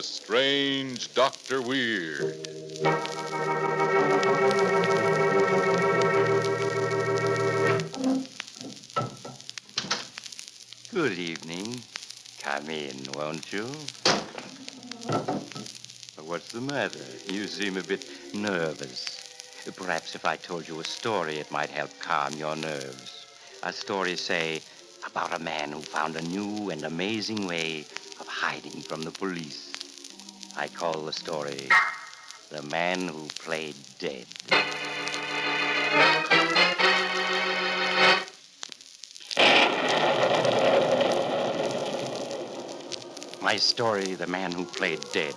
The Strange Dr. Weird. Good evening. Come in, won't you? What's the matter? You seem a bit nervous. Perhaps if I told you a story, it might help calm your nerves. A story, say, about a man who found a new and amazing way of hiding from the police. I call the story The Man Who Played Dead. My story, The Man Who Played Dead,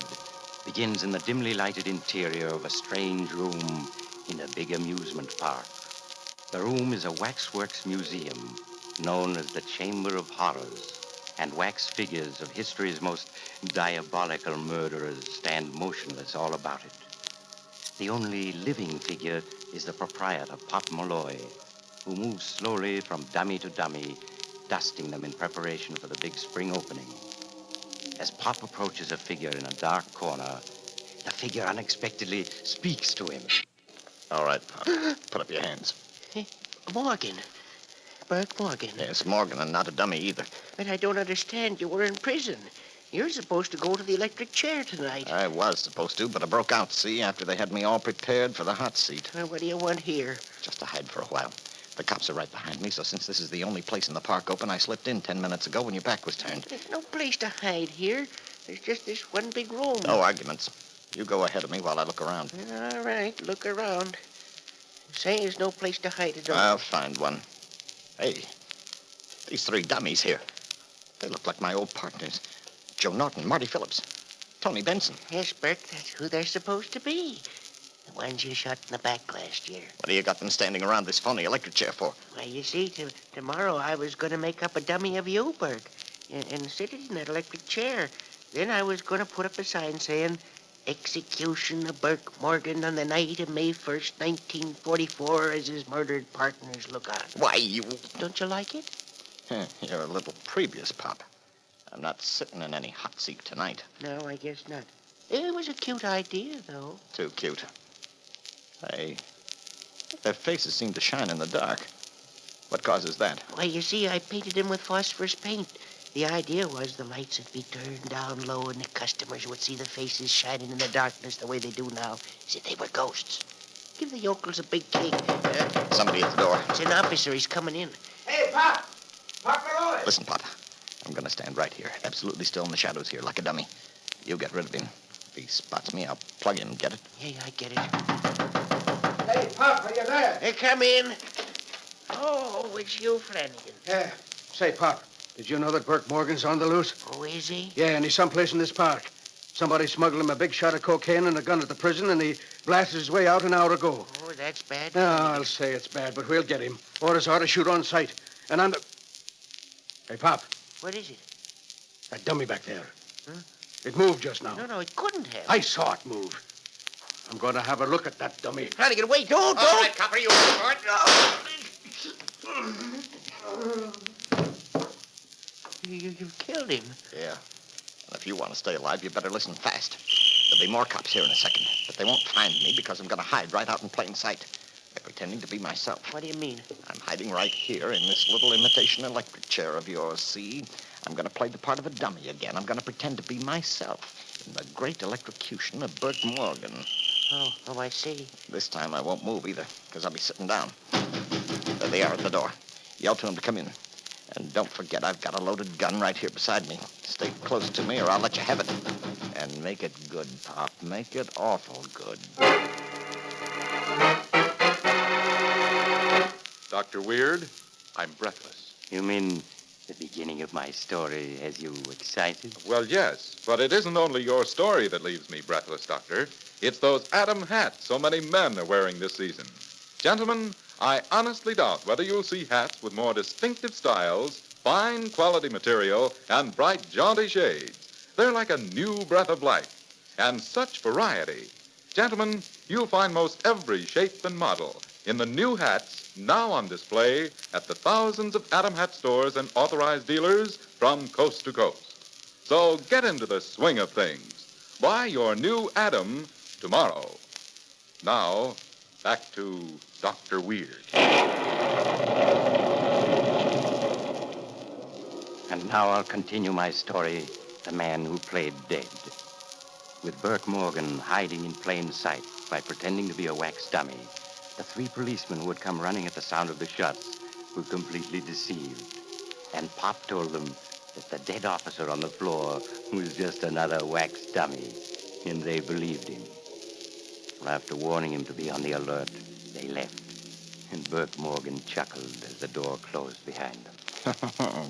begins in the dimly lighted interior of a strange room in a big amusement park. The room is a waxworks museum known as the Chamber of Horrors, and wax figures of history's most diabolical murderers stand motionless all about it. The only living figure is the proprietor, Pop Malloy, who moves slowly from dummy to dummy, dusting them in preparation for the big spring opening. As Pop approaches a figure in a dark corner, the figure unexpectedly speaks to him. All right, Pop. Put up your hands. Hey, Morgan. Burke Morgan. Yes, Morgan, and not a dummy either. But I don't understand. You were in prison. You're supposed to go to the electric chair tonight. I was supposed to, but I broke out, see, after they had me all prepared for the hot seat. Well, what do you want here? Just to hide for a while. The cops are right behind me, so since this is the only place in the park open, I slipped in 10 minutes ago when your back was turned. There's no place to hide here. There's just this one big room. No arguments. You go ahead of me while I look around. All right, look around. Say there's no place to hide it. I'll find one. Hey, these three dummies here. They look like my old partners. Joe Norton, Marty Phillips, Tony Benson. Yes, Burke, that's who they're supposed to be. The ones you shot in the back last year. What do you got them standing around this phony electric chair for? Well, you see, tomorrow I was going to make up a dummy of you, Burke, and sit it in that electric chair. Then I was going to put up a sign saying, "Execution of Burke Morgan on the night of May 1st, 1944, as his murdered partners look on." Why, you... Don't you like it? You're a little previous, Pop. I'm not sitting in any hot seat tonight. No, I guess not. It was a cute idea, though. Too cute. Hey, their faces seem to shine in the dark. What causes that? Why, you see, I painted them with phosphorus paint. The idea was the lights would be turned down low and the customers would see the faces shining in the darkness the way they do now, as if they were ghosts. Give the yokels a big cake. Somebody at the door. It's an officer. He's coming in. Hey, Pop! Pop Malloy! Listen, Pop. I'm going to stand right here, absolutely still in the shadows here, like a dummy. You get rid of him. If he spots me, I'll plug him. Get it? Yeah, I get it. Hey, Pop, are you there? Hey, come in. Oh, it's you, Flanagan. Yeah. Say, Pop, did you know that Burke Morgan's on the loose? Oh, is he? Yeah, and he's someplace in this park. Somebody smuggled him a big shot of cocaine and a gun at the prison, and he blasted his way out an hour ago. Oh, that's bad. No, I'll say it's bad, but we'll get him. Orders are to shoot on sight. And on the... Hey, Pop. What is it? That dummy back there. Huh? It moved just now. No, it couldn't have. I saw it move. I'm going to have a look at that dummy. Flanagan, wait, don't! All right, copper, you for You've killed him. Yeah. And if you want to stay alive, you better listen fast. There'll be more cops here in a second, but they won't find me because I'm going to hide right out in plain sight. They're pretending to be myself. What do you mean? I'm hiding right here in this little imitation electric chair of yours, see? I'm going to play the part of a dummy again. I'm going to pretend to be myself in the great electrocution of Burke Morgan. Oh, I see. This time I won't move either, because I'll be sitting down. There they are at the door. Yell to them to come in. And don't forget, I've got a loaded gun right here beside me. Stay close to me or I'll let you have it. And make it good, Pop. Make it awful good. Dr. Weird, I'm breathless. You mean the beginning of my story has you excited? Well, yes, but it isn't only your story that leaves me breathless, Doctor. It's those Atom hats so many men are wearing this season. Gentlemen, I honestly doubt whether you'll see hats with more distinctive styles, fine quality material, and bright, jaunty shades. They're like a new breath of life, and such variety. Gentlemen, you'll find most every shape and model in the new hats now on display at the thousands of Atom hat stores and authorized dealers from coast to coast. So get into the swing of things. Buy your new Adam tomorrow. Now, back to Dr. Weird. And now I'll continue my story, The Man Who Played Dead. With Burke Morgan hiding in plain sight by pretending to be a wax dummy, the three policemen who had come running at the sound of the shots were completely deceived. And Pop told them that the dead officer on the floor was just another wax dummy, and they believed him. Well, after warning him to be on the alert, they left, and Burke Morgan chuckled as the door closed behind them.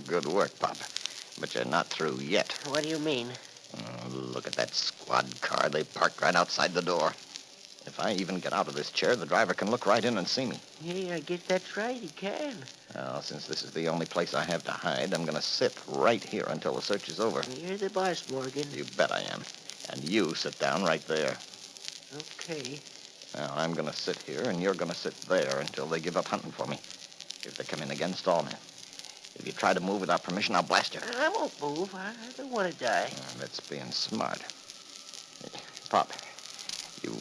Good work, Pop. But you're not through yet. What do you mean? Oh, look at that squad car they parked right outside the door. If I even get out of this chair, the driver can look right in and see me. Yeah, I guess that's right. He can. Well, since this is the only place I have to hide, I'm going to sit right here until the search is over. You're the boss, Morgan. You bet I am. And you sit down right there. Okay. Now, I'm going to sit here, and you're going to sit there until they give up hunting for me. If they come in again, stall me. If you try to move without permission, I'll blast you. I won't move. I don't want to die. That's being smart. Pop, you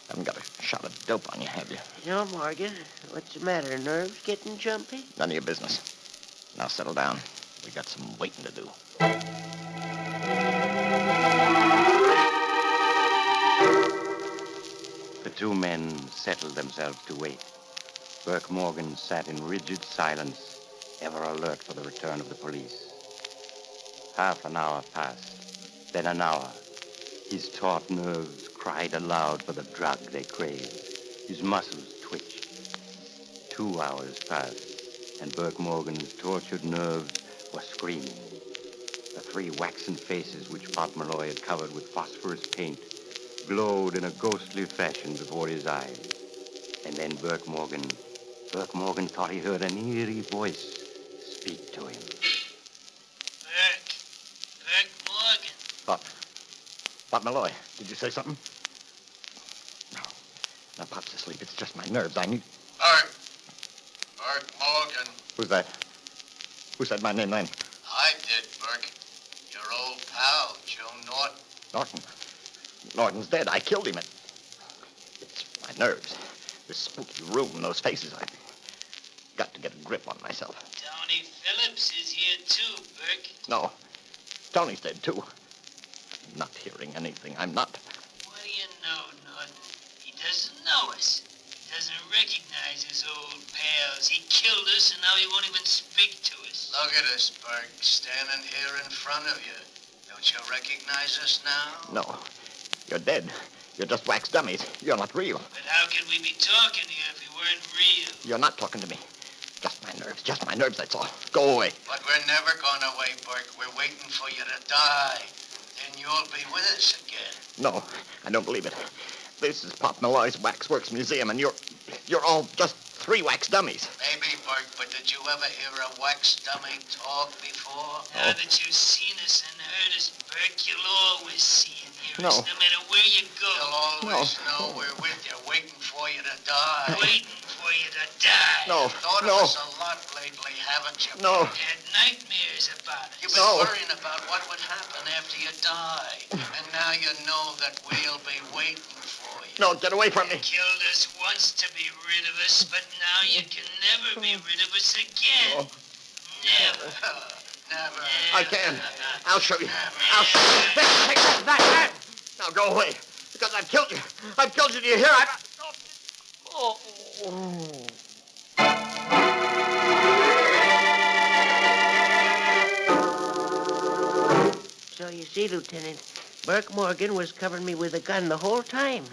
haven't got a shot of dope on you, have you? No, Morgan. What's the matter? Nerves getting jumpy? None of your business. Now settle down. We got some waiting to do. The two men settled themselves to wait. Burke Morgan sat in rigid silence, ever alert for the return of the police. Half an hour passed, then an hour. His taut nerves cried aloud for the drug they craved. His muscles twitched. 2 hours passed, and Burke Morgan's tortured nerves were screaming. The three waxen faces which Pop Malloy had covered with phosphorus paint glowed in a ghostly fashion before his eyes. And then Burke Morgan thought he heard an eerie voice speak to him. Burke Morgan. Pop Malloy, did you say something? No. Now, Pop's asleep. It's just my nerves. I need... Burke Morgan. Who's that? Who said my name then? I did, Burke. Your old pal, Joe Norton. Norton. Norton's dead. I killed him. It's my nerves. This spooky room, those faces. I've got to get a grip on myself. Tony Phillips is here too, Burke. No. Tony's dead, too. I'm not hearing anything. I'm not. What do you know, Norton? He doesn't know us. He doesn't recognize his old pals. He killed us, and now he won't even speak to us. Look at us, Burke, standing here in front of you. Don't you recognize us now? No. You're dead. You're just wax dummies. You're not real. But how could we be talking here if we weren't real? You're not talking to me. Just my nerves, that's all. Go away. But we're never going away, Burke. We're waiting for you to die. Then you'll be with us again. No, I don't believe it. This is Pop Malloy's Waxworks Museum, and you're all just three wax dummies. Maybe, Burke, but did you ever hear a wax dummy talk before? Now that you've seen us and heard us, Burke, you'll always see and hear us, no matter where you go. You'll always know we're with you, waiting for you to die. Waiting for you to die. No, Thought of us a lot lately, haven't you? No. Had nightmares about us. You've been worrying about what would happen after you die. And now you know that we'll be waiting for you. No, get away from me. You killed us once to be rid of us, but now you can never be rid of us again. Never. Never. I can. I'll show you. I'll show you. Take that. Now go away. Because I've killed you. I've killed you. Do you hear? Oh. So you see, Lieutenant, Burke Morgan was covering me with a gun the whole time.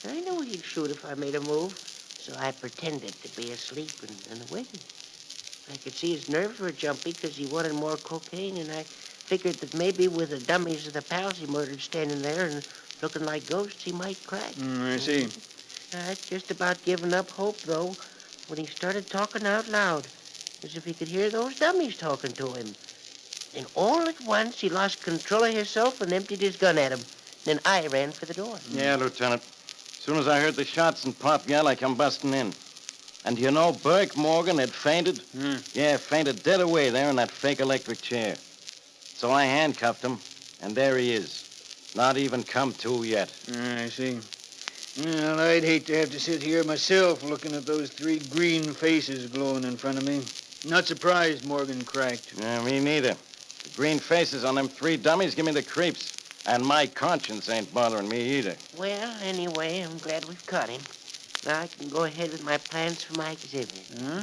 I knew he'd shoot if I made a move, so I pretended to be asleep and waited. I could see his nerves were jumpy because he wanted more cocaine, and I figured that maybe with the dummies of the pals he murdered standing there and looking like ghosts, he might crack. I see. I'd just about given up hope, though, when he started talking out loud, as if he could hear those dummies talking to him. And all at once, he lost control of himself and emptied his gun at him. Then I ran for the door. Yeah, Lieutenant. As soon as I heard the shots and Pop yell, I come busting in. And you know, Burke Morgan had fainted? Yeah, fainted dead away there in that fake electric chair. So I handcuffed him, and there he is. Not even come to yet. I see. Well, I'd hate to have to sit here myself looking at those 3 green faces glowing in front of me. Not surprised Morgan cracked. Yeah, me neither. The green faces on them 3 dummies give me the creeps. And my conscience ain't bothering me either. Well, anyway, I'm glad we've caught him. Now I can go ahead with my plans for my exhibit. Huh?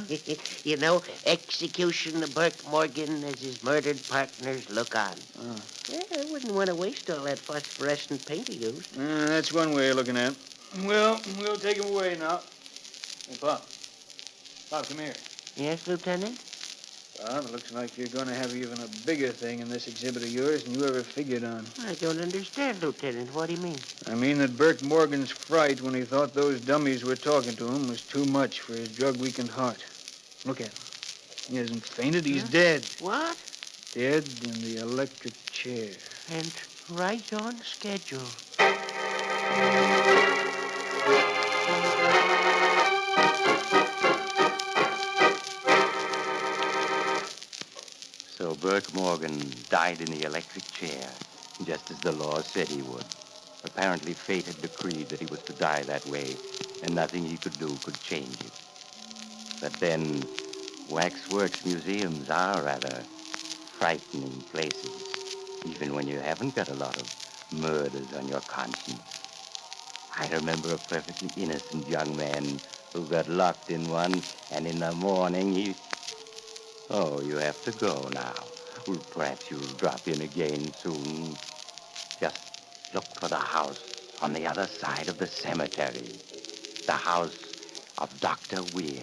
You know, execution of Burke Morgan as his murdered partners look on. Oh. Well, I wouldn't want to waste all that phosphorescent paint he used. That's one way of looking at it. Well, we'll take him away now. Hey, Pop. Pop, come here. Yes, Lieutenant? Well, it looks like you're going to have even a bigger thing in this exhibit of yours than you ever figured on. I don't understand, Lieutenant. What do you mean? I mean that Burke Morgan's fright when he thought those dummies were talking to him was too much for his drug-weakened heart. Look at him. He hasn't fainted. He's dead. What? Dead in the electric chair. And right on schedule. So Burke Morgan died in the electric chair, just as the law said he would. Apparently fate had decreed that he was to die that way, and nothing he could do could change it. But then, waxworks museums are rather frightening places, even when you haven't got a lot of murders on your conscience. I remember a perfectly innocent young man who got locked in one, and in the morning he... Oh, you have to go now. Well, perhaps you'll drop in again soon. Just look for the house on the other side of the cemetery. The house of Dr. Weir.